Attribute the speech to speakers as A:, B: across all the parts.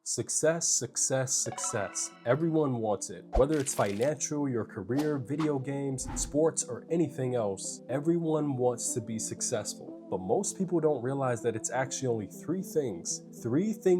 A: Success, success, success. Everyone wants it. Whether it's financial, your career, video games, sports, or anything else, everyone wants to be successful. But most people don't realize that it's actually only three things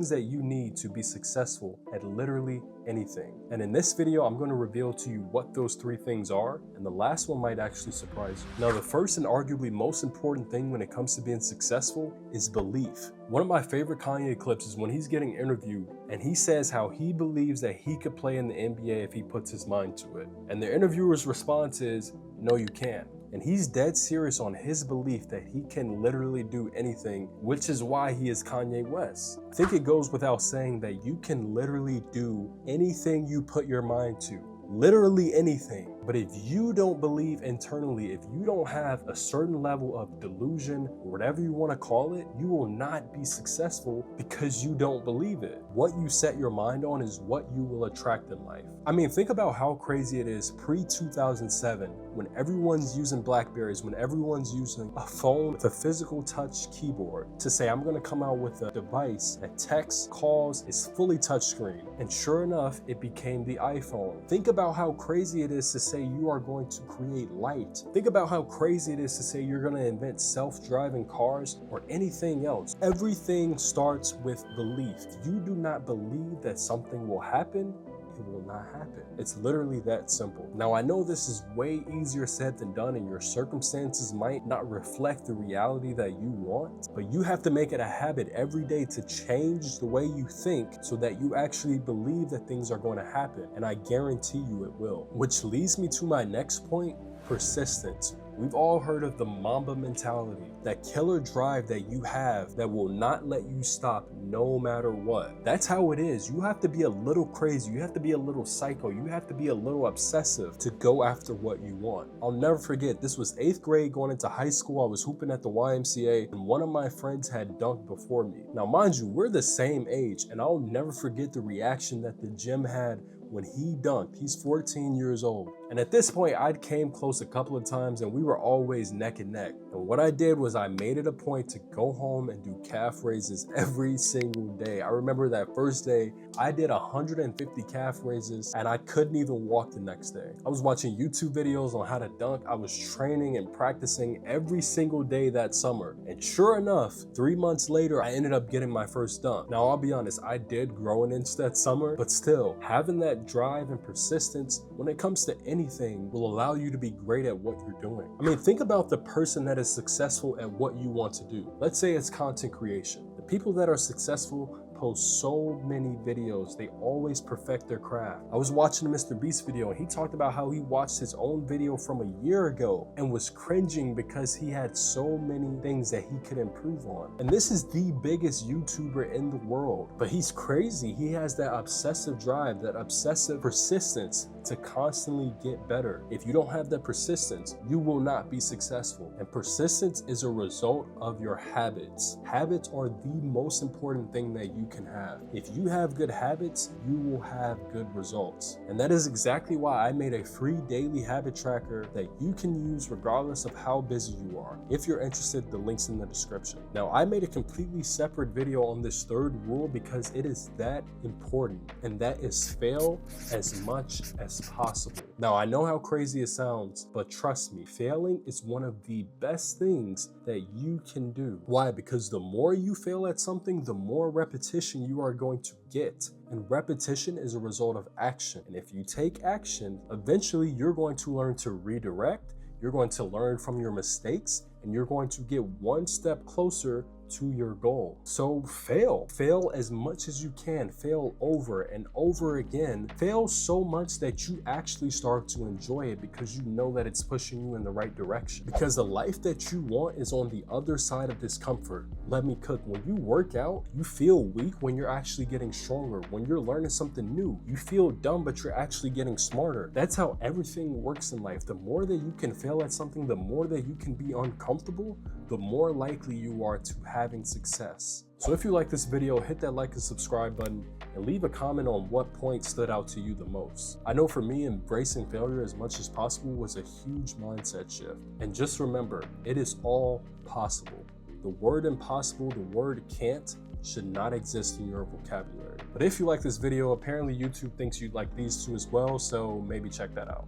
A: that you need to be successful at literally anything. And in this video, I'm going to reveal to you what those three things are, and the last one might actually surprise you. Now, the first and arguably most important thing when it comes to being successful is belief. One of my favorite Kanye clips is when he's getting interviewed and he says how he believes that he could play in the NBA if he puts his mind to it. And the interviewer's response is, "No, you can't." And he's dead serious on his belief that he can literally do anything, which is why he is Kanye West. I think it goes without saying that you can literally do anything you put your mind to. Literally anything. But if you don't believe internally, if you don't have a certain level of delusion, or whatever you want to call it, you will not be successful because you don't believe it. What you set your mind on is what you will attract in life. I mean, think about how crazy it is pre-2007 when everyone's using Blackberries, when everyone's using a phone with a physical touch keyboard to say, I'm going to come out with a device that texts, calls, is fully touchscreen. And sure enough, it became the iPhone. Think about how crazy it is to say you are going to create light. Think about how crazy it is to say you're going to invent self-driving cars or anything else. Everything starts with belief. If you do not believe that something will happen, it will not happen. It's literally that simple. Now, I know this is way easier said than done, and your circumstances might not reflect the reality that you want, but you have to make it a habit every day to change the way you think so that you actually believe that things are going to happen, and I guarantee you it will. Which leads me to my next point, persistence. We've all heard of the Mamba mentality, that killer drive that you have that will not let you stop no matter what. That's how it is. You have to be a little crazy. You have to be a little psycho. You have to be a little obsessive to go after what you want. I'll never forget, this was 8th grade going into high school. I was hooping at the YMCA and one of my friends had dunked before me. Now, mind you, we're the same age, and I'll never forget the reaction that the gym had when he dunked. He's 14 years old. And at this point, I'd came close a couple of times and we were always neck and neck. And what I did was I made it a point to go home and do calf raises every single day. I remember that first day, I did 150 calf raises and I couldn't even walk the next day. I was watching YouTube videos on how to dunk. I was training and practicing every single day that summer. And sure enough, 3 months later, I ended up getting my first dunk. Now, I'll be honest, I did grow an inch that summer, but still, having that drive and persistence when it comes to anything will allow you to be great at what you're doing. I mean, think about the person that is successful at what you want to do. Let's say it's content creation. The people that are successful post so many videos. They always perfect their craft. I was watching a Mr. Beast video and he talked about how he watched his own video from a year ago and was cringing because he had so many things that he could improve on. And this is the biggest YouTuber in the world, but he's crazy. He has that obsessive drive, that obsessive persistence to constantly get better. If you don't have that persistence, you will not be successful. And persistence is a result of your habits. Habits are the most important thing that you can have. If you have good habits, you will have good results. And that is exactly why I made a free daily habit tracker that you can use regardless of how busy you are. If you're interested, the link's in the description. Now, I made a completely separate video on this third rule because it is that important, and that is fail as much as possible. Now, I know how crazy it sounds, but trust me, failing is one of the best things that you can do. Why? Because the more you fail at something, the more repetition you are going to get. And repetition is a result of action. And if you take action, eventually you're going to learn to redirect, you're going to learn from your mistakes, and you're going to get one step closer to your goal. So fail as much as you can. Fail over and over again. Fail so much that you actually start to enjoy it because you know that it's pushing you in the right direction. Because the life that you want is on the other side of discomfort. Let me cook. When you work out, you feel weak when you're actually getting stronger. When you're learning something new, you feel dumb, but you're actually getting smarter. That's how everything works in life. The more that you can fail at something, the more that you can be uncomfortable, the more likely you are to having success. So if you like this video, hit that like and subscribe button and leave a comment on what point stood out to you the most. I know for me, embracing failure as much as possible was a huge mindset shift. And just remember, it is all possible. The word impossible, the word can't, should not exist in your vocabulary. But if you like this video, apparently YouTube thinks you'd like these two as well, so maybe check that out.